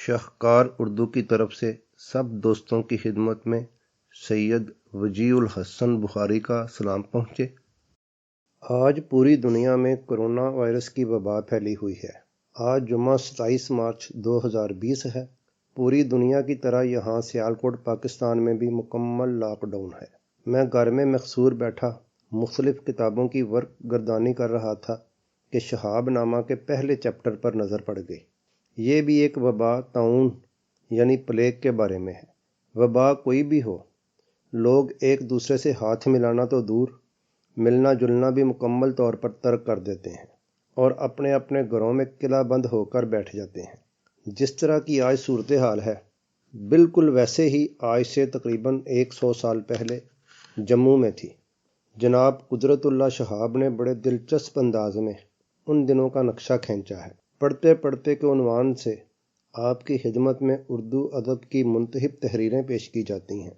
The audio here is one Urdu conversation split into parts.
شاہکار اردو کی طرف سے سب دوستوں کی خدمت میں سید وجیہ الحسن بخاری کا سلام پہنچے۔ آج پوری دنیا میں کرونا وائرس کی وبا پھیلی ہوئی ہے۔ آج جمعہ 27 مارچ 2020 ہے۔ پوری دنیا کی طرح یہاں سیالکوٹ پاکستان میں بھی مکمل لاک ڈاؤن ہے۔ میں گھر میں محصور بیٹھا مختلف کتابوں کی ورق گردانی کر رہا تھا کہ شہاب نامہ کے پہلے چیپٹر پر نظر پڑ گئی۔ یہ بھی ایک وبا طاعون یعنی پلیگ کے بارے میں ہے۔ وبا کوئی بھی ہو، لوگ ایک دوسرے سے ہاتھ ملانا تو دور، ملنا جلنا بھی مکمل طور پر ترک کر دیتے ہیں اور اپنے اپنے گھروں میں قلعہ بند ہو کر بیٹھ جاتے ہیں۔ جس طرح کی آج صورتحال ہے، بالکل ویسے ہی آج سے تقریباً 100 سال پہلے جموں میں تھی۔ جناب قدرت اللہ شہاب نے بڑے دلچسپ انداز میں ان دنوں کا نقشہ کھینچا ہے۔ پڑھتے پڑھتے کے عنوان سے آپ کی خدمت میں اردو ادب کی منتخب تحریریں پیش کی جاتی ہیں۔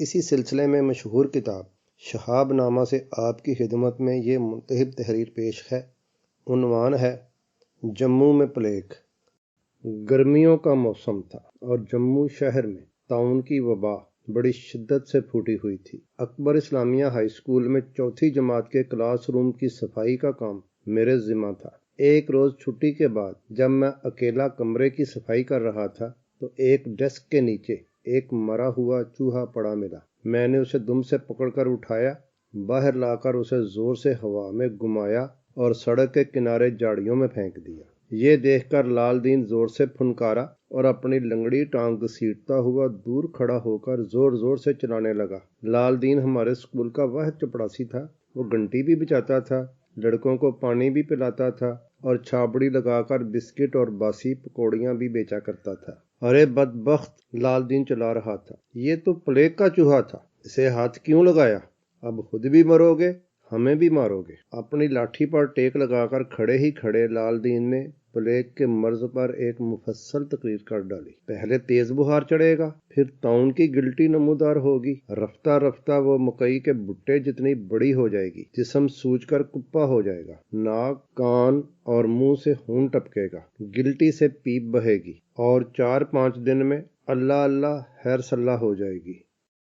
اسی سلسلے میں مشہور کتاب شہاب نامہ سے آپ کی خدمت میں یہ منتخب تحریر پیش ہے۔ عنوان ہے جموں میں پلیگ۔ گرمیوں کا موسم تھا اور جموں شہر میں طاعون کی وبا بڑی شدت سے پھوٹی ہوئی تھی۔ اکبر اسلامیہ ہائی اسکول میں چوتھی جماعت کے کلاس روم کی صفائی کا کام میرے ذمہ تھا۔ ایک روز چھٹی کے بعد جب میں اکیلا کمرے کی صفائی کر رہا تھا تو ایک ڈیسک کے نیچے ایک مرا ہوا چوہا پڑا ملا۔ میں نے اسے دم سے پکڑ کر اٹھایا، باہر لا کر اسے زور سے ہوا میں گھمایا اور سڑک کے کنارے جھاڑیوں میں پھینک دیا۔ یہ دیکھ کر لال دین زور سے پھنکارا اور اپنی لنگڑی ٹانگ گھسیٹتا ہوا دور کھڑا ہو کر زور زور سے چلانے لگا۔ لال دین ہمارے اسکول کا واحد چپڑاسی تھا۔ وہ گھنٹی بھی بجاتا تھا، لڑکوں کو پانی بھی پلاتا تھا اور چھابڑی لگا کر بسکٹ اور باسی پکوڑیاں بھی بیچا کرتا تھا۔ ارے بدبخت، لال دین چلا رہا تھا، یہ تو پلیگ کا چوہا تھا، اسے ہاتھ کیوں لگایا؟ اب خود بھی مرو گے، ہمیں بھی مارو گے۔ اپنی لاٹھی پر ٹیک لگا کر کھڑے ہی کھڑے لال دین نے پلیگ کے مرض پر ایک مفصل تقریر کر ڈالی۔ پہلے تیز بخار چڑھے گا، پھر طاعون کی گلٹی نمودار ہوگی، رفتہ رفتہ وہ مکئی کے بھٹے جتنی بڑی ہو جائے گی، جسم سوج کر کپا ہو جائے گا، ناک، کان اور منہ سے خون ٹپکے گا، گلٹی سے پیپ بہے گی اور 4-5 دن میں اللہ اللہ خیر صلاح ہو جائے گی۔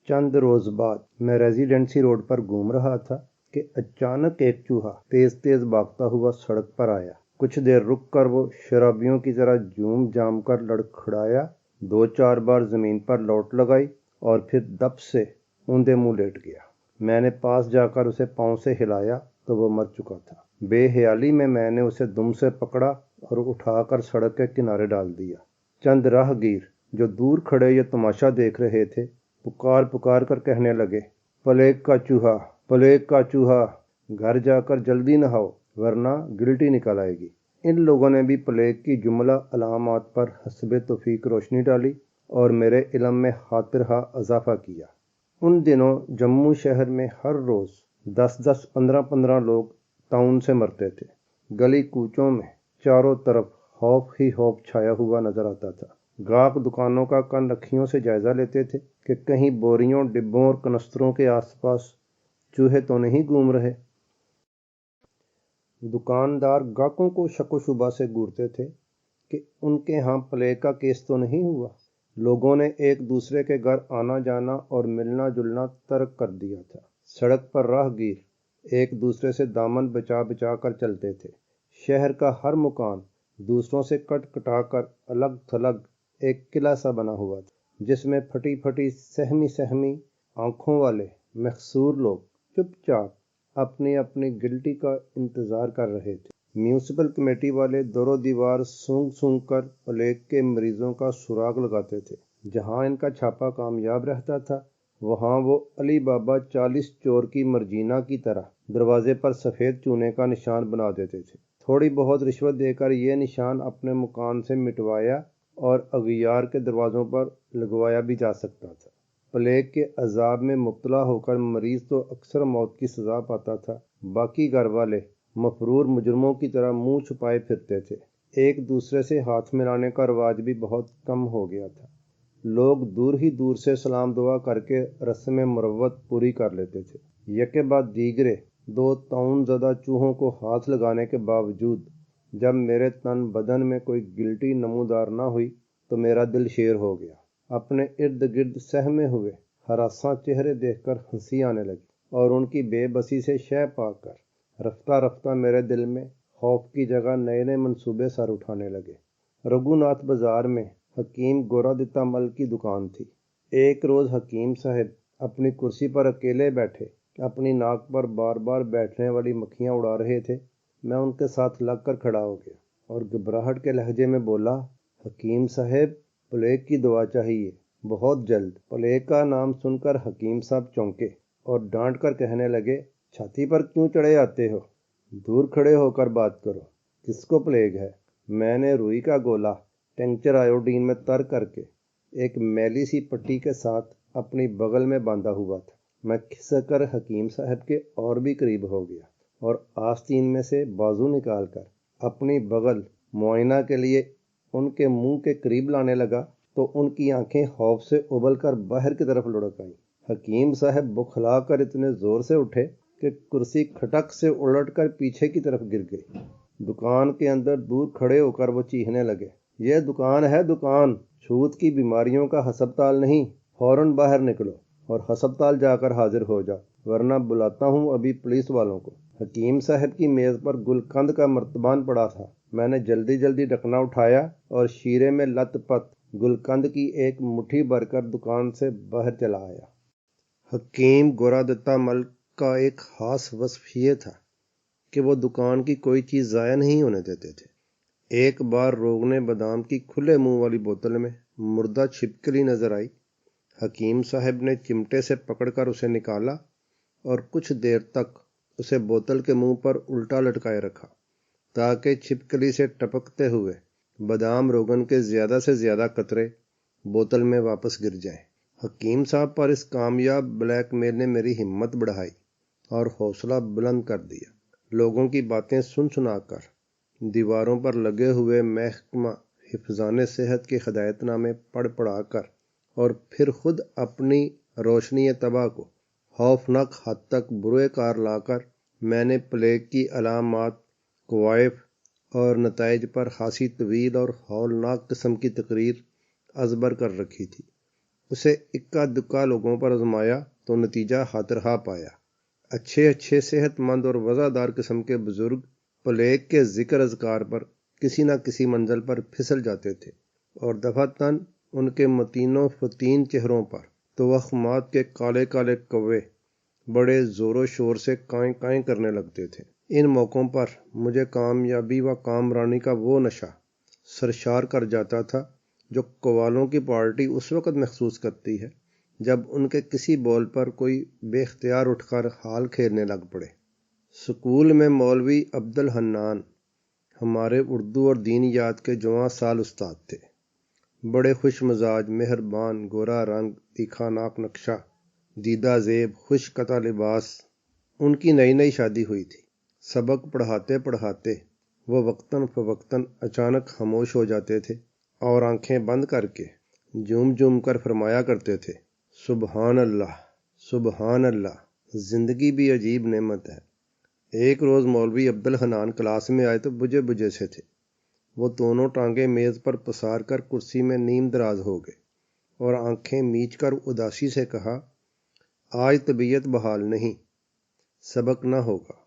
چند روز بعد میں ریزیڈنسی روڈ پر گھوم رہا تھا کہ اچانک ایک چوہا تیز تیز بھاگتا ہوا سڑک پر آیا۔ کچھ دیر رک کر وہ شرابیوں کی طرح جھوم جام کر لڑکھڑایا، 2-4 بار زمین پر لوٹ لگائی اور پھر دب سے اوندے منہ لیٹ گیا۔ میں نے پاس جا کر اسے پاؤں سے ہلایا تو وہ مر چکا تھا۔ بے خیالی میں نے اسے دم سے پکڑا اور اٹھا کر سڑک کے کنارے ڈال دیا۔ چند راہ گیر جو دور کھڑے یہ تماشا دیکھ رہے تھے پکار پکار کر کہنے لگے، پلیگ کا چوہا، پلیگ کا چوہا، گھر جا کر جلدی نہاؤ ورنہ گلٹی نکل آئے گی۔ ان لوگوں نے بھی پلیگ کی جملہ علامات پر حسب توفیق روشنی ڈالی اور میرے علم میں خاطرہا اضافہ کیا۔ ان دنوں جموں شہر میں ہر روز 10-10، 15-15 لوگ طاعون سے مرتے تھے۔ گلی کوچوں میں چاروں طرف خوف ہی خوف چھایا ہوا نظر آتا تھا۔ گاہک دکانوں کا کن اکھیوں سے جائزہ لیتے تھے کہ کہیں بوریوں، ڈبوں اور کنستروں کے آس پاس چوہے تو نہیں گھوم رہے۔ دکاندار گاہکوں کو شک و شبہ سے گورتے تھے کہ ان کے ہاں پلیگ کا کیس تو نہیں ہوا۔ لوگوں نے ایک دوسرے کے گھر آنا جانا اور ملنا جلنا ترک کر دیا تھا۔ سڑک پر راہ گیر ایک دوسرے سے دامن بچا بچا کر چلتے تھے۔ شہر کا ہر مکان دوسروں سے کٹ کٹا کر الگ تھلگ ایک قلعہ سا بنا ہوا تھا، جس میں پھٹی پھٹی سہمی سہمی آنکھوں والے محصور لوگ چپ چاپ اپنی اپنی گلٹی کا انتظار کر رہے تھے۔ میونسپل کمیٹی والے دور و دیوار سونگ سونگ کر پلیگ کے مریضوں کا سراغ لگاتے تھے۔ جہاں ان کا چھاپا کامیاب رہتا تھا وہاں وہ علی بابا 40 چور کی مرجینا کی طرح دروازے پر سفید چونے کا نشان بنا دیتے تھے۔ تھوڑی بہت رشوت دے کر یہ نشان اپنے مکان سے مٹوایا اور اغیار کے دروازوں پر لگوایا بھی جا سکتا تھا۔ پلیگ کے عذاب میں مبتلا ہو کر مریض تو اکثر موت کی سزا پاتا تھا، باقی گھر والے مفرور مجرموں کی طرح منہ چھپائے پھرتے تھے۔ ایک دوسرے سے ہاتھ ملانے کا رواج بھی بہت کم ہو گیا تھا۔ لوگ دور ہی دور سے سلام دعا کر کے رسم مروت پوری کر لیتے تھے۔ یکے بعد دیگرے 2 طاعون زدہ چوہوں کو ہاتھ لگانے کے باوجود جب میرے تن بدن میں کوئی گلٹی نمودار نہ ہوئی تو میرا دل شیر ہو گیا۔ اپنے ارد گرد سہمے ہوئے ہراساں چہرے دیکھ کر ہنسی آنے لگی اور ان کی بے بسی سے شہ پا کر رفتہ رفتہ میرے دل میں خوف کی جگہ نئے نئے منصوبے سر اٹھانے لگے۔ رگھوناتھ بازار میں حکیم گورادتا مل کی دکان تھی۔ ایک روز حکیم صاحب اپنی کرسی پر اکیلے بیٹھے اپنی ناک پر بار بار بیٹھنے والی مکھیاں اڑا رہے تھے۔ میں ان کے ساتھ لگ کر کھڑا ہو گیا اور گھبراہٹ کے لہجے میں بولا، حکیم صاحب پلیگ کی دوا چاہیے، بہت جلد۔ پلیگ کا نام سن کر حکیم صاحب چونکے اور ڈانٹ کر کہنے لگے، چھاتی پر کیوں چڑھے آتے ہو؟ دور کھڑے ہو کر بات کرو، کس کو پلیگ ہے؟ میں نے روئی کا گولا ٹنکچر آیوڈین میں تر کر کے ایک میلی سی پٹی کے ساتھ اپنی بغل میں باندھا ہوا تھا۔ میں کھسک کر حکیم صاحب کے اور بھی قریب ہو گیا اور آستین میں سے بازو نکال کر اپنی بغل معائنہ کے لیے ان کے منہ کے قریب لانے لگا تو ان کی آنکھیں خوف سے ابل کر باہر کی طرف لڑک آئیں۔ حکیم صاحب بکھلا کر اتنے زور سے اٹھے کہ کرسی کھٹک سے الٹ کر پیچھے کی طرف گر گئی۔ دکان کے اندر دور کھڑے ہو کر وہ چیخنے لگے، یہ دکان ہے دکان، چھوت کی بیماریوں کا ہسپتال نہیں، فوراً باہر نکلو اور ہسپتال جا کر حاضر ہو جاؤ، ورنہ بلاتا ہوں ابھی پولیس والوں کو۔ حکیم صاحب کی میز پر گلقند کا مرتبان پڑا تھا۔ میں نے جلدی جلدی ڈھکنا اٹھایا اور شیرے میں لت پت گلقند کی ایک مٹھی بھر کر دکان سے باہر چلا آیا۔ حکیم گورادتا مل کا ایک خاص وصف یہ تھا کہ وہ دکان کی کوئی چیز ضائع نہیں ہونے دیتے تھے۔ ایک بار روغن بادام کی کھلے منہ والی بوتل میں مردہ چھپکلی نظر آئی۔ حکیم صاحب نے چمٹے سے پکڑ کر اسے نکالا اور کچھ دیر تک اسے بوتل کے منہ پر الٹا لٹکائے رکھا تاکہ چھپکلی سے ٹپکتے ہوئے بادام روغن کے زیادہ سے زیادہ قطرے بوتل میں واپس گر جائیں۔ حکیم صاحب پر اس کامیاب بلیک میل نے میری ہمت بڑھائی اور حوصلہ بلند کر دیا۔ لوگوں کی باتیں سن سنا کر، دیواروں پر لگے ہوئے محکمہ حفظان صحت کے ہدایت نامے پڑھ پڑھا کر اور پھر خود اپنی روشنی طبع کو خوفناک حد تک بروئے کار لا کر میں نے پلیگ کی علامات، کوائف اور نتائج پر خاصی طویل اور ہولناک قسم کی تقریر ازبر کر رکھی تھی۔ اسے اکا دکا لوگوں پر آزمایا تو نتیجہ ہاتھ پایا۔ اچھے صحت مند اور وزادار قسم کے بزرگ پلیگ کے ذکر اذکار پر کسی نہ کسی منزل پر پھسل جاتے تھے اور دفعتاً ان کے متین و فتین چہروں پر توہمات کے کالے کالے کوے بڑے زور و شور سے کائیں کائیں کرنے لگتے تھے۔ ان موقعوں پر مجھے کامیابی و کامرانی کا وہ نشہ سرشار کر جاتا تھا جو قوالوں کی پارٹی اس وقت محسوس کرتی ہے جب ان کے کسی بول پر کوئی بے اختیار اٹھ کر حال کھیلنے لگ پڑے۔ سکول میں مولوی عبدالحنان ہمارے اردو اور دینیات کے جواں سال استاد تھے۔ بڑے خوش مزاج، مہربان، گورا رنگ، تیکھا ناک نقشہ، دیدہ زیب، خوش قطع لباس۔ ان کی نئی نئی شادی ہوئی تھی۔ سبق پڑھاتے پڑھاتے وہ وقتاً فوقتاً اچانک خاموش ہو جاتے تھے اور آنکھیں بند کر کے جھوم جھوم کر فرمایا کرتے تھے، سبحان اللہ، سبحان اللہ، زندگی بھی عجیب نعمت ہے۔ ایک روز مولوی عبدالحنان کلاس میں آئے تو بجھے بجھے سے تھے۔ وہ دونوں ٹانگیں میز پر پسار کر کرسی میں نیم دراز ہو گئے اور آنکھیں میچ کر اداسی سے کہا، آج طبیعت بحال نہیں، سبق نہ ہوگا۔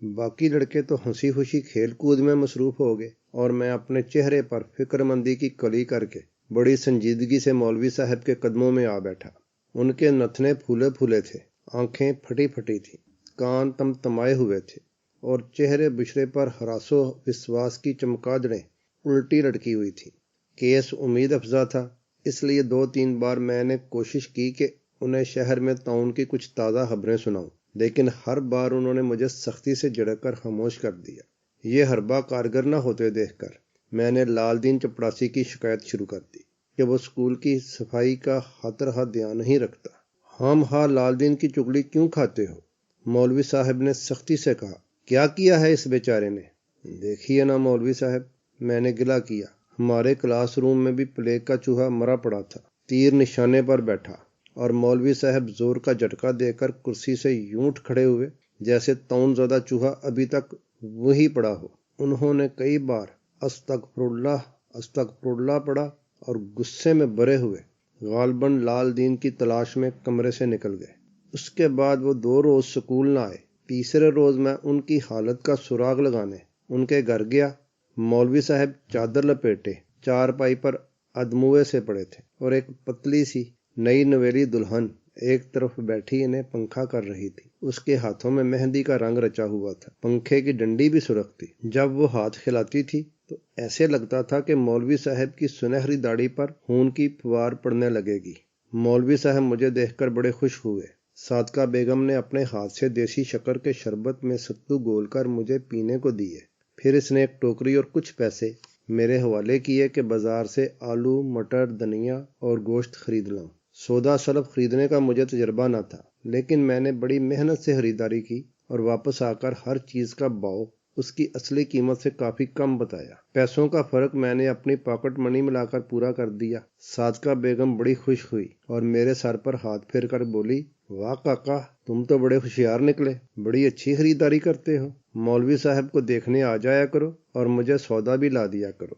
باقی لڑکے تو ہنسی خوشی کھیل کود میں مصروف ہو گئے اور میں اپنے چہرے پر فکر مندی کی کلی کر کے بڑی سنجیدگی سے مولوی صاحب کے قدموں میں آ بیٹھا۔ ان کے نتنے پھولے پھولے تھے، آنکھیں پھٹی پھٹی تھیں، کان تمتمائے ہوئے تھے اور چہرے بشرے پر ہراس و وسواس کی چمگادڑیں الٹی لٹکی ہوئی تھیں۔ کیس امید افزا تھا، اس لیے 2-3 بار میں نے کوشش کی کہ انہیں شہر میں طاعون کی کچھ تازہ خبریں سناؤں، لیکن ہر بار انہوں نے مجھے سختی سے جھڑک کر خاموش کر دیا۔ یہ حربہ کارگر نہ ہوتے دیکھ کر میں نے لال دین چپڑاسی کی شکایت شروع کر دی کہ وہ اسکول کی صفائی کا خاطرخواہ دھیان نہیں رکھتا۔ ہم لال دین کی چگلی کیوں کھاتے ہو؟ مولوی صاحب نے سختی سے کہا۔ کیا کیا ہے اس بیچارے نے؟ دیکھیے نا مولوی صاحب، میں نے گلہ کیا، ہمارے کلاس روم میں بھی پلیگ کا چوہا مرا پڑا تھا، تیر نشانے پر بیٹھا، اور مولوی صاحب زور کا جھٹکا دے کر کرسی سے یوں اٹھ کھڑے ہوئے جیسے طاعون زدہ چوہا ابھی تک وہی پڑا ہو۔ انہوں نے کئی بار استغفر اللہ استغفراللہ پڑھا اور غصے میں بھرے ہوئے غالباً لال دین کی تلاش میں کمرے سے نکل گئے۔ اس کے بعد وہ 2 روز سکول نہ آئے۔ تیسرے روز میں ان کی حالت کا سراغ لگانے ان کے گھر گیا۔ مولوی صاحب چادر لپیٹے چارپائی پر ادموے سے پڑے تھے اور ایک پتلی سی نئی نویلی دلہن ایک طرف بیٹھی انہیں پنکھا کر رہی تھی۔ اس کے ہاتھوں میں مہندی کا رنگ رچا ہوا تھا، پنکھے کی ڈنڈی بھی سرخ تھی۔ جب وہ ہاتھ ہلاتی تھی تو ایسے لگتا تھا کہ مولوی صاحب کی سنہری داڑھی پر خون کی پھوار پڑنے لگے گی۔ مولوی صاحب مجھے دیکھ کر بڑے خوش ہوئے۔ صادقہ بیگم نے اپنے ہاتھ سے دیسی شکر کے شربت میں ستو گول کر مجھے پینے کو دیے۔ پھر اس نے ایک ٹوکری اور کچھ پیسے میرے حوالے کیے کہ بازار سے آلو، مٹر، دھنیا اور گوشت خرید لاؤں۔ سودا سلف خریدنے کا مجھے تجربہ نہ تھا، لیکن میں نے بڑی محنت سے خریداری کی اور واپس آ کر ہر چیز کا بھاؤ اس کی اصلی قیمت سے کافی کم بتایا۔ پیسوں کا فرق میں نے اپنی پاکٹ منی ملا کر پورا کر دیا۔ صادقہ بیگم بڑی خوش ہوئی اور میرے سر پر ہاتھ پھیر کر بولی، واہ کاکا، تم تو بڑے ہوشیار نکلے، بڑی اچھی خریداری کرتے ہو۔ مولوی صاحب کو دیکھنے آ جایا کرو اور مجھے سودا بھی لا دیا کرو۔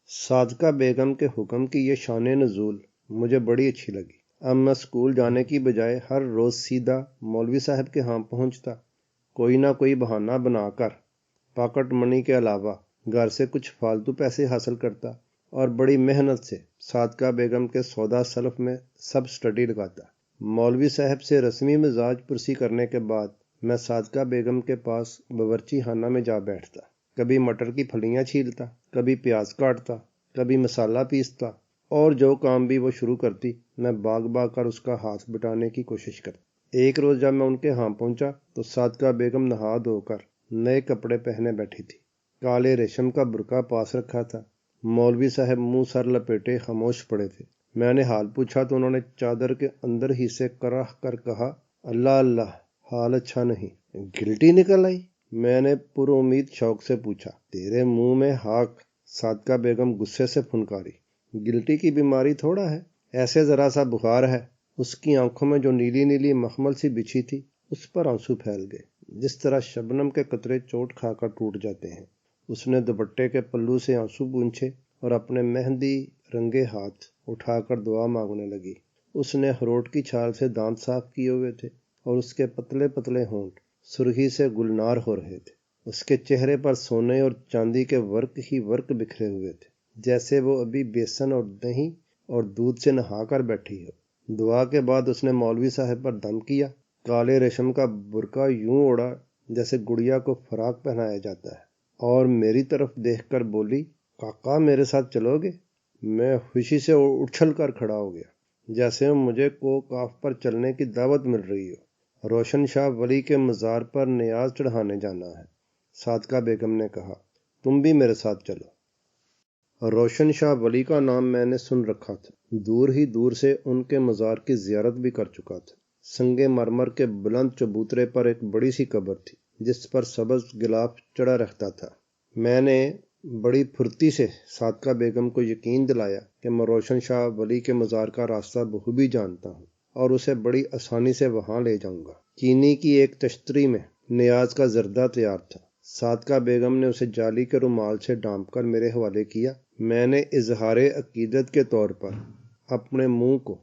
صادقہ بیگم کے حکم کی یہ شان نزول مجھے بڑی اچھی لگی۔ اب میں اسکول جانے کی بجائے ہر روز سیدھا مولوی صاحب کے ہاں پہنچتا، کوئی نہ کوئی بہانہ بنا کر پاکٹ منی کے علاوہ گھر سے کچھ فالتو پیسے حاصل کرتا اور بڑی محنت سے صادقہ بیگم کے سودا سلف میں سب سٹڈی لگاتا۔ مولوی صاحب سے رسمی مزاج پرسی کرنے کے بعد میں صادقہ بیگم کے پاس باورچی خانہ میں جا بیٹھتا۔ کبھی مٹر کی پھلیاں چھیلتا، کبھی پیاز کاٹتا، کبھی مسالہ پیستا، اور جو کام بھی وہ شروع کرتی میں باغ باغ کر اس کا ہاتھ بٹانے کی کوشش کرتا۔ ایک روز جب میں ان کے ہاں پہنچا تو صادقہ بیگم نہا دھو کر نئے کپڑے پہنے بیٹھی تھی۔ کالے ریشم کا برقع پاس رکھا تھا۔ مولوی صاحب منہ سر لپیٹے خاموش پڑے تھے۔ میں نے حال پوچھا تو انہوں نے چادر کے اندر ہی سے کراہ کر کہا، اللہ اللہ، حال اچھا نہیں، گلٹی نکل آئی؟ میں نے پر امید شوق سے پوچھا، تیرے منہ میں ہاک؟ صادقہ بیگم غصے سے پھنکاری، گلٹی کی بیماری تھوڑا ہے، ایسے ذرا سا بخار ہے۔ اس کی آنکھوں میں جو نیلی نیلی مخمل سی بچھی تھی اس پر آنسو پھیل گئے، جس طرح شبنم کے قطرے چوٹ کھا کر ٹوٹ جاتے ہیں۔ اس نے دوپٹے کے پلو سے آنسو پونچھے اور اپنے مہندی رنگے ہاتھ اٹھا کر دعا مانگنے لگی۔ اس نے اخروٹ کی چھال سے دانت صاف کیے ہوئے تھے اور اس کے پتلے پتلے ہونٹ سرخی سے گلنار ہو رہے تھے۔ اس کے چہرے پر سونے اور چاندی کے ورق ہی ورق بکھرے ہوئے تھے، جیسے وہ ابھی بیسن اور دہی اور دودھ سے نہا کر بیٹھی ہو۔ دعا کے بعد اس نے مولوی صاحب پر دم کیا، کالے ریشم کا برقع یوں اڑا جیسے گڑیا کو فراق پہنایا جاتا ہے، اور میری طرف دیکھ کر بولی، کاکا میرے ساتھ چلو گے؟ میں خوشی سے اچھل کر کھڑا ہو گیا، جیسے مجھے کوکاف پر چلنے کی دعوت مل رہی ہو۔ روشن شاہ ولی کے مزار پر نیاز چڑھانے جانا ہے، صادقہ بیگم نے کہا، تم بھی میرے ساتھ چلو۔ روشن شاہ ولی کا نام میں نے سن رکھا تھا، دور ہی دور سے ان کے مزار کی زیارت بھی کر چکا تھا۔ سنگ مرمر کے بلند چبوترے پر ایک بڑی سی قبر تھی جس پر سبز گلاف چڑھا رہتا تھا۔ میں نے بڑی پھرتی سے صادقہ بیگم کو یقین دلایا کہ میں روشن شاہ ولی کے مزار کا راستہ بخوبی جانتا ہوں اور اسے بڑی آسانی سے وہاں لے جاؤں گا۔ چینی کی ایک تشتری میں نیاز کا زردہ تیار تھا۔ صادقہ بیگم نے اسے جالی کے رومال سے ڈانپ کر میرے حوالے کیا۔ میں نے اظہار عقیدت کے طور پر اپنے منہ کو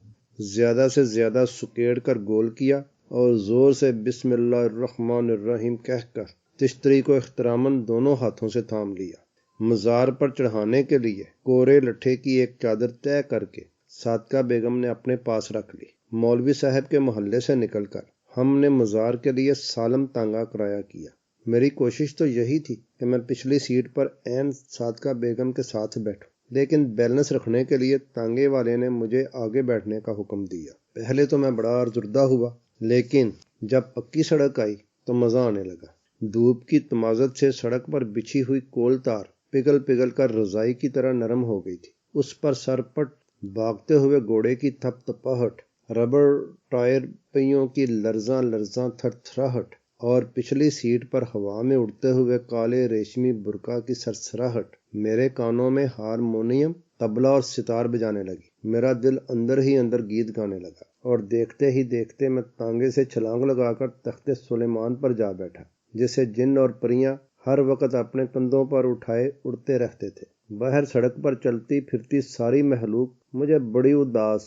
زیادہ سے زیادہ سکیڑ کر گول کیا اور زور سے بسم اللہ الرحمن الرحیم کہہ کر تشتری کو احتراماً دونوں ہاتھوں سے تھام لیا۔ مزار پر چڑھانے کے لیے کورے لٹھے کی ایک چادر طے کر کے صادقہ بیگم نے اپنے پاس رکھ لی۔ مولوی صاحب کے محلے سے نکل کر ہم نے مزار کے لیے سالم تانگا کرایہ کیا۔ میری کوشش تو یہی تھی کہ میں پچھلی سیٹ پر عین صادقہ بیگم کے ساتھ بیٹھوں، لیکن بیلنس رکھنے کے لیے تانگے والے نے مجھے آگے بیٹھنے کا حکم دیا۔ پہلے تو میں بڑا ارزردہ ہوا، لیکن جب پکی سڑک آئی تو مزہ آنے لگا۔ دھوپ کی تمازت سے سڑک پر بچھی ہوئی کول تار پگھل پگھل کر رضائی کی طرح نرم ہو گئی تھی۔ اس پر سرپٹ بھاگتے ہوئے گھوڑے کی تھپ تپاہٹ، ربڑ ٹائر پہیوں کی لرزاں لرزاں تھر تھراہٹ اور پچھلی سیٹ پر ہوا میں اڑتے ہوئے کالے ریشمی برقع کی سرسراہٹ میرے کانوں میں ہارمونیم، طبلہ اور ستار بجانے لگی۔ میرا دل اندر ہی اندر گیت گانے لگا اور دیکھتے ہی دیکھتے میں تانگے سے چھلانگ لگا کر تخت سلیمان پر جا بیٹھا، جسے جن اور پریاں ہر وقت اپنے کندھوں پر اٹھائے اڑتے رہتے تھے۔ باہر سڑک پر چلتی پھرتی ساری مخلوق مجھے بڑی اداس،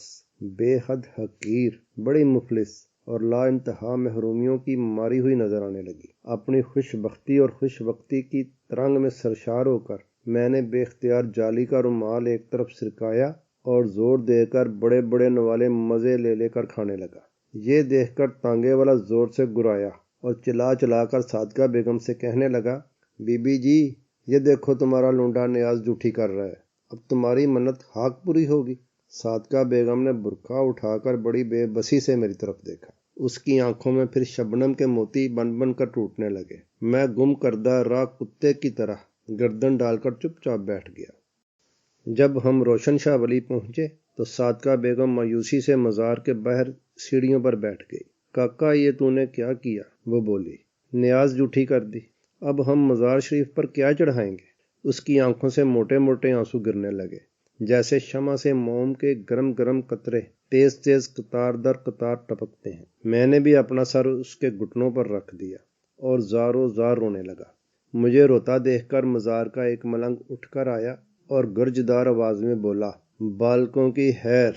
بے حد حقیر، بڑی مفلس اور لا انتہا محرومیوں کی ماری ہوئی نظر آنے لگی۔ اپنی خوش بختی اور خوش وقتی کی ترنگ میں سرشار ہو کر میں نے بے اختیار جالی کا رومال ایک طرف سرکایا اور زور دے کر بڑے بڑے نوالے مزے لے لے کر کھانے لگا۔ یہ دیکھ کر تانگے والا زور سے گرایا اور چلا چلا کر صادقہ بیگم سے کہنے لگا، بی بی جی، یہ دیکھو تمہارا لونڈا نیاز جھوٹی کر رہا ہے، اب تمہاری منت حق پوری ہوگی۔ صادقہ بیگم نے برقع اٹھا کر بڑی بے بسی سے میری طرف دیکھا۔ اس کی آنکھوں میں پھر شبنم کے موتی بن بن کر ٹوٹنے لگے۔ میں گم کردہ راہ کتے کی طرح گردن ڈال کر چپ چاپ بیٹھ گیا۔ جب ہم روشن شاہ ولی پہنچے تو صادقہ بیگم مایوسی سے مزار کے باہر سیڑھیوں پر بیٹھ گئی۔ کاکا، یہ تو نے کیا کیا؟ وہ بولی۔ نیاز جھوٹی کر دی، اب ہم مزار شریف پر کیا چڑھائیں گے؟ اس کی آنکھوں سے موٹے موٹے آنسو گرنے لگے، جیسے شمع سے موم کے گرم گرم قطرے تیز تیز قطار در قطار ٹپکتے ہیں۔ میں نے بھی اپنا سر اس کے گھٹنوں پر رکھ دیا اور زاروں زار رونے لگا۔ مجھے روتا دیکھ کر مزار کا ایک ملنگ اٹھ کر آیا اور گرجدار آواز میں بولا، بالکوں کی خیر،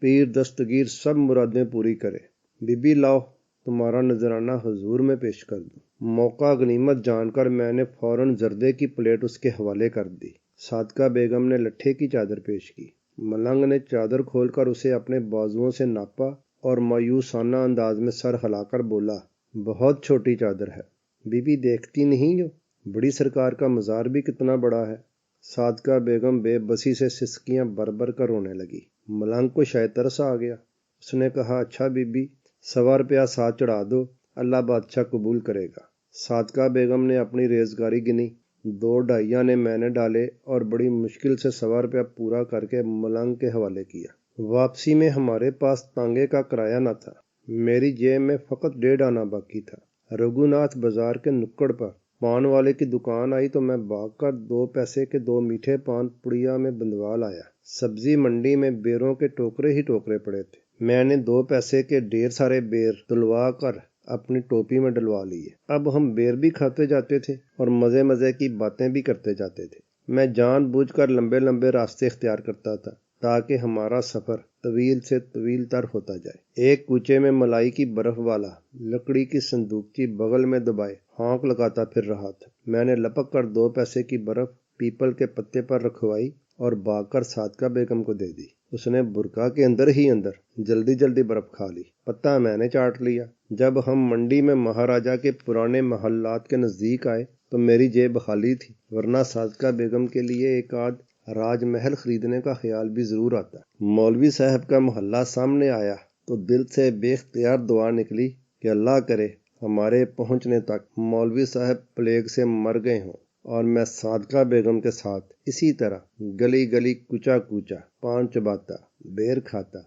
پیر دستگیر سب مرادیں پوری کرے۔ بی بی لاؤ، تمہارا نذرانہ حضور میں پیش کر دوں۔ موقع غنیمت جان کر میں نے فوراً زردے کی پلیٹ اس کے حوالے کر دی۔ صادقہ بیگم نے لٹھے کی چادر پیش کی۔ ملنگ نے چادر کھول کر اسے اپنے بازوؤں سے ناپا اور مایوسانہ انداز میں سر ہلا کر بولا، بہت چھوٹی چادر ہے۔ بی بی دیکھتی نہیں ہو، بڑی سرکار کا مزار بھی کتنا بڑا ہے۔ صادقہ بیگم بے بسی سے سسکیاں بھر بھر کر رونے لگی۔ ملنگ کو شاید ترس آ گیا۔ اس نے کہا، اچھا بی بی، 100 روپیہ ساتھ چڑھا دو، اللہ بادشاہ قبول کرے گا۔ صادقہ بیگم نے اپنی ریزگاری گنی، 2 ڈھائیاں نے میں نے ڈالے اور بڑی مشکل سے 100 روپیہ پورا کر کے ملنگ کے حوالے کیا۔ واپسی میں ہمارے پاس تانگے کا کرایہ نہ تھا۔ میری جیب میں فقط 1.5 آنا باقی تھا۔ رگھوناتھ بازار کے نکڑ پر پان والے کی دکان آئی تو میں بھاگ کر 2 پیسے کے 2 میٹھے پان پڑیا میں بندوا لایا۔ سبزی منڈی میں بیروں کے ٹوکرے ہی ٹوکرے پڑے تھے۔ میں نے 2 پیسے کے ڈھیر سارے بیر تلوا کر اپنی ٹوپی میں ڈلوا لیے۔ اب ہم بیر بھی کھاتے جاتے تھے اور مزے مزے کی باتیں بھی کرتے جاتے تھے۔ میں جان بوجھ کر لمبے لمبے راستے اختیار کرتا تھا تاکہ ہمارا سفر طویل سے طویل تر ہوتا جائے۔ ایک کوچے میں ملائی کی برف والا لکڑی کی صندوقچی بغل میں دبائے ہانک لگاتا پھر رہا تھا۔ میں نے لپک کر 2 پیسے کی برف پیپل کے پتے پر رکھوائی اور بھاگ کر صادقہ بیگم کو دے دی۔ اس نے برقع کے اندر ہی اندر جلدی جلدی برف کھا لی۔ پتہ میں نے چاٹ لیا۔ جب ہم منڈی میں مہاراجہ کے پرانے محلات کے نزدیک آئے تو میری جیب خالی تھی، ورنہ صادقہ بیگم کے لیے ایک آدھ راج محل خریدنے کا خیال بھی ضرور آتا۔ مولوی صاحب کا محلہ سامنے آیا تو دل سے بے اختیار دعا نکلی کہ اللہ کرے ہمارے پہنچنے تک مولوی صاحب پلیگ سے مر گئے ہوں اور میں صادقہ بیگم کے ساتھ اسی طرح گلی گلی کوچا کوچا پان چباتا، بیر کھاتا،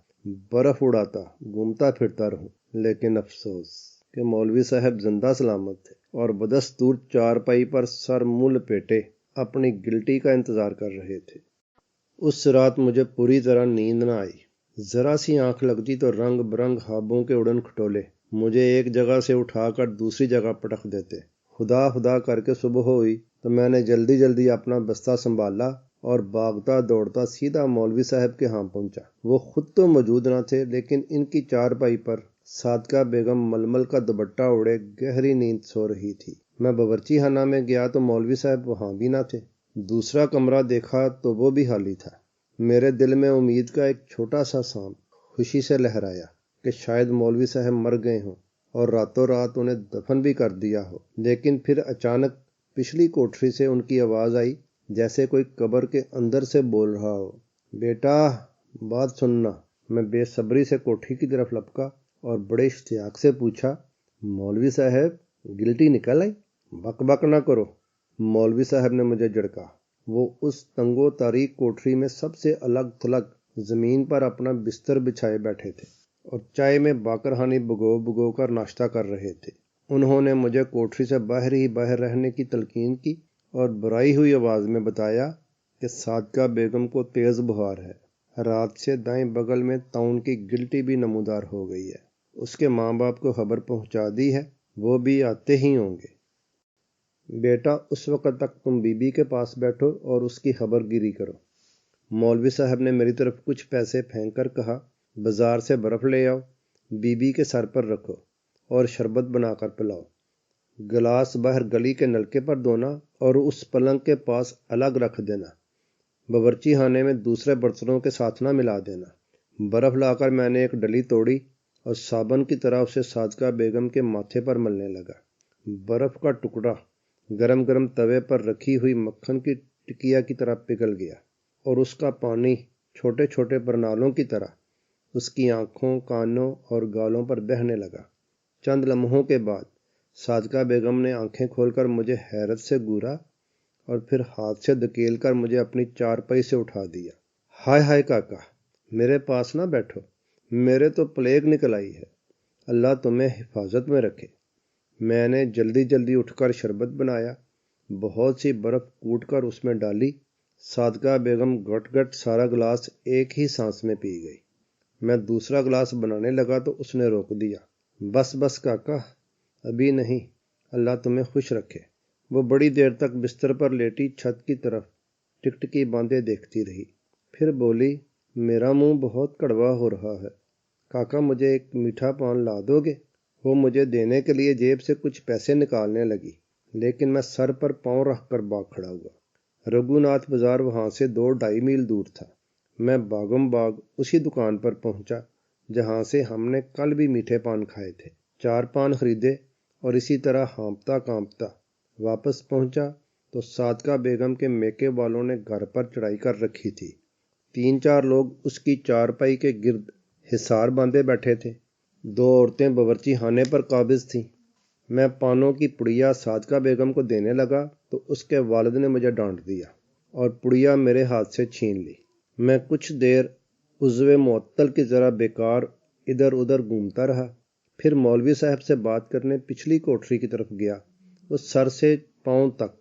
برف اڑاتا گھومتا پھرتا رہوں۔ لیکن افسوس کہ مولوی صاحب زندہ سلامت تھے اور بدستور چارپائی پر سر منہ لپیٹے اپنی گلٹی کا انتظار کر رہے تھے۔ اس رات مجھے پوری طرح نیند نہ آئی۔ ذرا سی آنکھ لگتی تو رنگ برنگ خوابوں کے اڑن کھٹولے مجھے ایک جگہ سے اٹھا کر دوسری جگہ پٹک دیتے۔ خدا خدا کر کے صبح ہوئی تو میں نے جلدی جلدی اپنا بستہ سنبھالا اور بھاگتا دوڑتا سیدھا مولوی صاحب کے ہاں پہنچا۔ وہ خود تو موجود نہ تھے، لیکن ان کی چارپائی پر صادقہ بیگم ململ کا دوپٹہ اوڑھے گہری نیند سو رہی تھی۔ میں باورچی خانہ میں گیا تو مولوی صاحب وہاں بھی نہ تھے۔ دوسرا کمرہ دیکھا تو وہ بھی خالی تھا۔ میرے دل میں امید کا ایک چھوٹا سا سام خوشی سے لہرایا کہ شاید مولوی صاحب مر گئے ہوں اور راتوں رات انہیں دفن بھی کر دیا ہو۔ لیکن پھر اچانک پچھلی کوٹری سے ان کی آواز آئی، جیسے کوئی قبر کے اندر سے بول رہا ہو، بیٹا بات سننا۔ میں بے صبری سے کوٹھی کی طرف لپکا اور بڑے اشتیاق سے پوچھا، مولوی صاحب گلٹی نکل آئی؟ بک بک نہ کرو، مولوی صاحب نے مجھے جھڑکا۔ وہ اس تنگو تاریک کوٹری میں سب سے الگ تھلگ زمین پر اپنا بستر بچھائے بیٹھے تھے اور چائے میں باقرہانی بھگو بھگو کر ناشتہ کر رہے تھے۔ انہوں نے مجھے کوٹری سے باہر ہی باہر رہنے کی تلقین کی اور برائی ہوئی آواز میں بتایا کہ صادقہ بیگم کو تیز بخار ہے، رات سے دائیں بغل میں طاعون کی گلٹی بھی نمودار ہو گئی ہے۔ اس کے ماں باپ کو خبر پہنچا دی ہے، وہ بھی آتے ہی ہوں گے۔ بیٹا اس وقت تک تم بی بی کے پاس بیٹھو اور اس کی خبر گیری کرو۔ مولوی صاحب نے میری طرف کچھ پیسے پھینک کر کہا، بازار سے برف لے آؤ، بی بی کے سر پر رکھو اور شربت بنا کر پلاؤ۔ گلاس باہر گلی کے نلکے پر دھونا اور اس پلنگ کے پاس الگ رکھ دینا۔ باورچی خانے میں دوسرے برتنوں کے ساتھ نہ ملا دینا۔ برف لا کر میں نے ایک ڈلی توڑی اور صابن کی طرح اسے صادقہ بیگم کے ماتھے پر ملنے لگا۔ برف کا ٹکڑا گرم گرم توے پر رکھی ہوئی مکھن کی ٹکیا کی طرح پگھل گیا اور اس کا پانی چھوٹے چھوٹے برنالوں کی طرح اس کی آنکھوں، کانوں اور گالوں پر بہنے لگا۔ چند لمحوں کے بعد صادقہ بیگم نے آنکھیں کھول کر مجھے حیرت سے گورا اور پھر ہاتھ سے دھکیل کر مجھے اپنی چارپائی سے اٹھا دیا۔ ہائے ہائے کاکا، میرے پاس نہ بیٹھو، میرے تو پلیگ نکل آئی ہے، اللہ تمہیں حفاظت میں رکھے۔ میں نے جلدی جلدی اٹھ کر شربت بنایا، بہت سی برف کوٹ کر اس میں ڈالی۔ صادقہ بیگم گٹ گٹ سارا گلاس ایک ہی سانس میں پی گئی۔ میں دوسرا گلاس بنانے لگا تو اس نے روک دیا۔ بس بس کاکا، ابھی نہیں، اللہ تمہیں خوش رکھے۔ وہ بڑی دیر تک بستر پر لیٹی چھت کی طرف ٹکٹکی باندھے دیکھتی رہی، پھر بولی، میرا منہ بہت کڑوا ہو رہا ہے، کاکا مجھے ایک میٹھا پان لا دو گے؟ وہ مجھے دینے کے لیے جیب سے کچھ پیسے نکالنے لگی، لیکن میں سر پر پاؤں رکھ کر بھاگ کھڑا ہوا۔ رگھوناتھ بازار وہاں سے 2-2.5 میل دور تھا۔ میں باغم باغ اسی دکان پر پہنچا جہاں سے ہم نے کل بھی میٹھے پان کھائے تھے۔ 4 پان خریدے اور اسی طرح ہانپتا کانپتا واپس پہنچا تو صادقہ بیگم کے میکے والوں نے گھر پر چڑھائی کر رکھی تھی۔ 3-4 لوگ اس کی چارپائی کے گرد حصار باندھے بیٹھے تھے۔ 2 عورتیں باورچی خانے پر قابض تھیں۔ میں پانوں کی پڑیا صادقہ بیگم کو دینے لگا تو اس کے والد نے مجھے ڈانٹ دیا اور پڑیا میرے ہاتھ سے چھین لی۔ میں کچھ دیر عضو معطل کی طرح بیکار ادھر ادھر گھومتا رہا، پھر مولوی صاحب سے بات کرنے پچھلی کوٹری کی طرف گیا۔ وہ سر سے پاؤں تک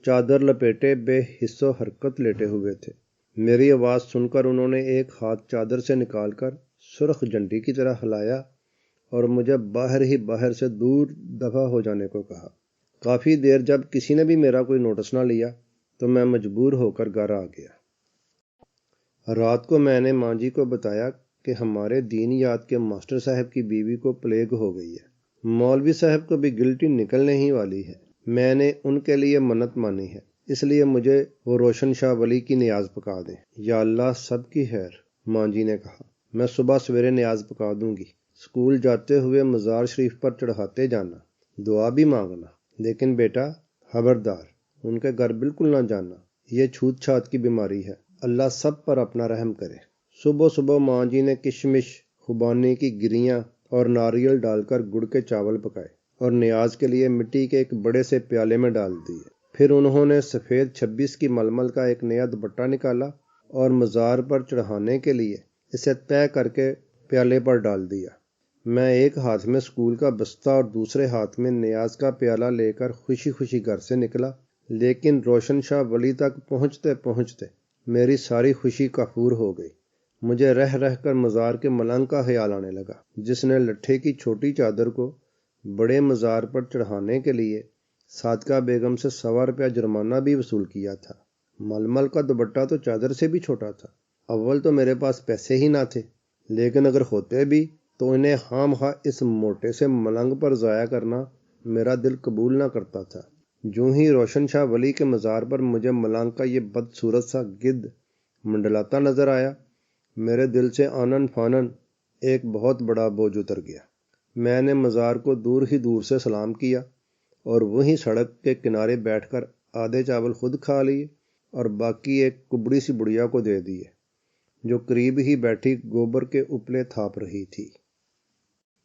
چادر لپیٹے بے حس و حرکت لیٹے ہوئے تھے۔ میری آواز سن کر انہوں نے ایک ہاتھ چادر سے نکال کر سرخ جھنڈی کی طرح ہلایا اور مجھے باہر سے دور دفع ہو جانے کو کہا۔ کافی دیر جب کسی نے بھی میرا کوئی نوٹس نہ لیا تو میں مجبور ہو کر گھر آ گیا۔ رات کو میں نے ماں جی کو بتایا کہ ہمارے دینیات کے ماسٹر صاحب کی بیوی کو پلیگ ہو گئی ہے۔ مولوی صاحب کو بھی گلٹی نکلنے ہی والی ہے۔ میں نے ان کے لیے منت مانی ہے، اس لیے مجھے وہ روشن شاہ ولی کی نیاز پکا دیں۔ یا اللہ سب کی خیر، ماں جی نے کہا، میں صبح سویرے نیاز پکا دوں گی۔ اسکول جاتے ہوئے مزار شریف پر چڑھاتے جانا، دعا بھی مانگنا، لیکن بیٹا خبردار، ان کے گھر بالکل نہ جانا، یہ چھوت چھات کی بیماری ہے، اللہ سب پر اپنا رحم کرے۔ صبح صبح ماں جی نے کشمش، خوبانی کی گریاں اور ناریل ڈال کر گڑ کے چاول پکائے اور نیاز کے لیے مٹی کے ایک بڑے سے پیالے میں ڈال دیے۔ پھر انہوں نے سفید 26 کی ململ کا ایک نیا دوپٹہ نکالا اور مزار پر چڑھانے کے لیے اسے طے کر کے پیالے پر ڈال دیا۔ میں ایک ہاتھ میں اسکول کا بستہ اور دوسرے ہاتھ میں نیاز کا پیالہ لے کر خوشی خوشی گھر سے نکلا، لیکن روشن شاہ ولی تک پہنچتے پہنچتے میری ساری خوشی کافور ہو گئی۔ مجھے رہ رہ کر مزار کے ملنگ کا خیال آنے لگا، جس نے لٹھے کی چھوٹی چادر کو بڑے مزار پر چڑھانے کے لیے صادقہ بیگم سے 100 روپیہ جرمانہ بھی وصول کیا تھا۔ ململ کا دوپٹہ تو چادر سے بھی چھوٹا تھا۔ اول تو میرے پاس پیسے ہی نہ تھے، لیکن اگر ہوتے بھی تو انہیں خام خواہ اس موٹے سے ملنگ پر ضائع کرنا میرا دل قبول نہ کرتا تھا۔ جو ہی روشن شاہ ولی کے مزار پر مجھے ملنگ کا یہ بدصورت سا گدھ منڈلاتا نظر آیا، میرے دل سے آنن فانن ایک بہت بڑا بوجھ اتر گیا۔ میں نے مزار کو دور ہی دور سے سلام کیا اور وہیں سڑک کے کنارے بیٹھ کر آدھے چاول خود کھا لیے اور باقی ایک کبڑی سی بڑیا کو دے دیے، جو قریب ہی بیٹھی گوبر کے اپلے تھاپ رہی تھی۔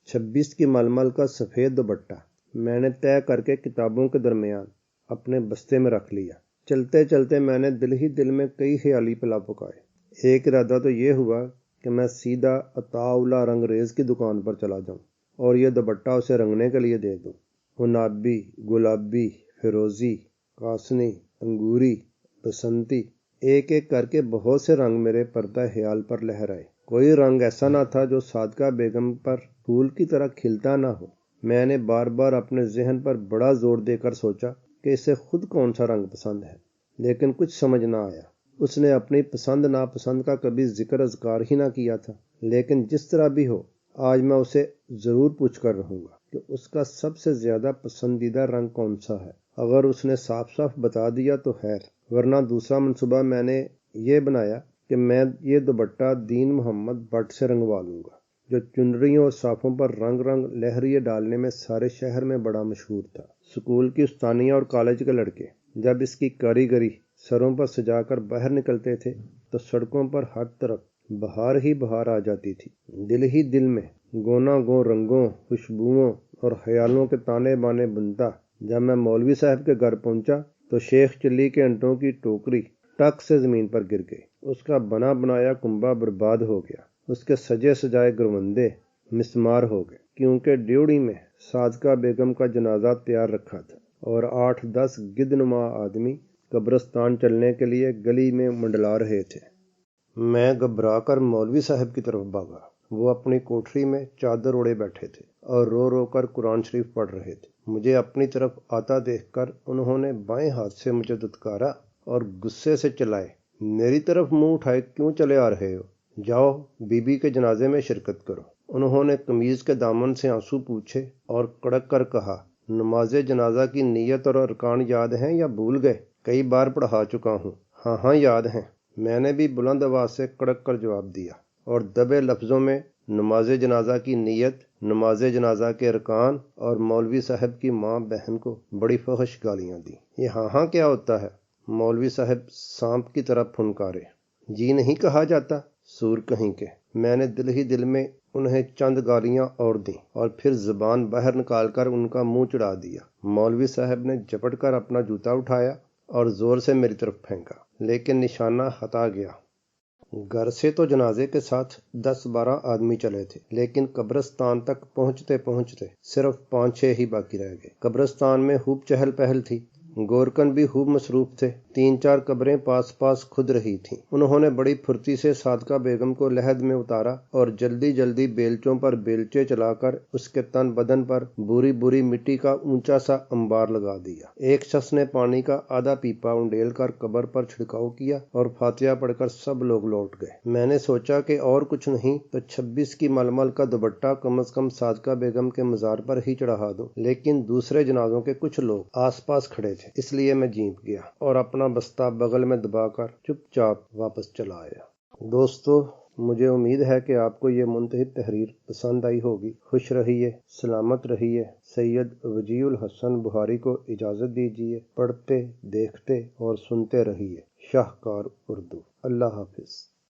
26 کی ململ کا سفید دوپٹہ میں نے طے کر کے کتابوں کے درمیان اپنے بستے میں رکھ لیا۔ چلتے چلتے میں نے دل ہی دل میں کئی خیالی پلا پکائے۔ ایک ارادہ تو یہ ہوا کہ میں سیدھا عطاءاللہ رنگ ریز کی دکان پر چلا جاؤں اور یہ دوپٹہ اسے رنگنے کے لیے دے دوں۔ عنابی، گلابی، فیروزی، کاسنی، انگوری، بسنتی، ایک ایک کر کے بہت سے رنگ میرے پردہ خیال پر لہرائے۔ کوئی رنگ ایسا نہ تھا جو صادقہ بیگم پر پھول کی طرح کھلتا نہ ہو۔ میں نے بار بار اپنے ذہن پر بڑا زور دے کر سوچا کہ کہ اسے خود کون سا رنگ پسند ہے، لیکن کچھ سمجھ نہ آیا۔ اس نے اپنی پسند ناپسند کا کبھی ذکر اذکار ہی نہ کیا تھا، لیکن جس طرح بھی ہو آج میں اسے ضرور پوچھ کر رہوں گا کہ اس کا سب سے زیادہ پسندیدہ رنگ کون سا ہے۔ اگر اس نے صاف صاف بتا دیا تو خیر، ورنہ دوسرا منصوبہ میں نے یہ بنایا کہ میں یہ دوپٹہ دین محمد بٹ سے رنگوا لوں گا، جو چنریوں اور صافوں پر رنگ رنگ لہریے ڈالنے میں سارے شہر میں بڑا مشہور تھا۔ اسکول کی استانیہ اور کالج کے لڑکے جب اس کی کاریگری سروں پر سجا کر باہر نکلتے تھے تو سڑکوں پر ہر طرف بہار ہی بہار آ جاتی تھی۔ دل ہی دل میں گونا گو رنگوں، خوشبوؤں اور خیالوں کے تانے بانے بنتا۔ جب میں مولوی صاحب کے گھر پہنچا تو شیخ چلی کے انٹوں کی ٹوکری ٹک سے زمین پر گر گئی۔ اس کا بنا بنایا کنبہ برباد ہو گیا، اس کے سجے سجائے گروندے مسمار ہو گئے، کیونکہ ڈیوڑی میں صادقہ بیگم کا جنازہ تیار رکھا تھا اور 8-10 گدنما آدمی قبرستان چلنے کے لیے گلی میں منڈلا رہے تھے۔ میں گھبرا کر مولوی صاحب کی طرف بھاگا۔ وہ اپنی کوٹری میں چادر اوڑے بیٹھے تھے اور رو رو کر قرآن شریف پڑھ رہے تھے۔ مجھے اپنی طرف آتا دیکھ کر انہوں نے بائیں ہاتھ سے مجھے دھتکارا اور غصے سے چلائے، میری طرف منہ اٹھائے کیوں چلے آ رہے ہو؟ جاؤ بی بی کے جنازے میں شرکت کرو۔ انہوں نے قمیض کے دامن سے آنسو پوچھے اور کڑک کر کہا، نماز جنازہ کی نیت اور ارکان یاد ہیں یا بھول گئے؟ کئی بار پڑھا چکا ہوں۔ ہاں یاد ہیں، میں نے بھی بلند آواز سے کڑک کر جواب دیا اور دبے لفظوں میں نماز جنازہ کی نیت، نماز جنازہ کے ارکان اور مولوی صاحب کی ماں بہن کو بڑی فحش گالیاں دیں۔ یہ ہاں کیا ہوتا ہے؟ مولوی صاحب سانپ کی طرح پھنکارے۔ جی نہیں کہا جاتا، سور کہیں کے۔ میں نے دل ہی دل میں انہیں چند گالیاں اور دیں اور پھر زبان باہر نکال کر ان کا منہ چڑھا دیا۔ مولوی صاحب نے جھپٹ کر اپنا جوتا اٹھایا اور زور سے میری طرف پھینکا، لیکن نشانہ خطا گیا۔ گھر سے تو جنازے کے ساتھ 10-12 آدمی چلے تھے، لیکن قبرستان تک پہنچتے پہنچتے صرف 5-6 ہی باقی رہ گئے۔ قبرستان میں خوب چہل پہل تھی، گورکن بھی خوب مصروف تھے۔ 3-4 قبریں پاس پاس کھد رہی تھیں۔ انہوں نے بڑی پھرتی سے صادقہ بیگم کو لحد میں اتارا اور جلدی جلدی بیلچوں پر بیلچے چلا کر اس کے تن بدن پر بوری بوری مٹی کا اونچا سا انبار لگا دیا۔ ایک شخص نے پانی کا آدھا پیپا انڈیل کر قبر پر چھڑکاؤ کیا اور فاتحہ پڑھ کر سب لوگ لوٹ گئے۔ میں نے سوچا کہ اور کچھ نہیں تو 26 کی ململ کا دوپٹہ کم از کم صادقہ بیگم کے مزار پر ہی چڑھا دوں، لیکن دوسرے جنازوں کے کچھ لوگ آس پاس کھڑے تھے، اس لیے میں جھینپ گیا اور اپنا بستہ بغل میں دبا کر چپ چاپ واپس چلا آیا۔ دوستو، مجھے امید ہے کہ آپ کو یہ منتخب تحریر پسند آئی ہوگی۔ خوش رہیے، سلامت رہیے۔ سید وجی الحسن بخاری کو اجازت دیجیے۔ پڑھتے، دیکھتے اور سنتے رہیے۔ شاہکار اردو۔ اللہ حافظ۔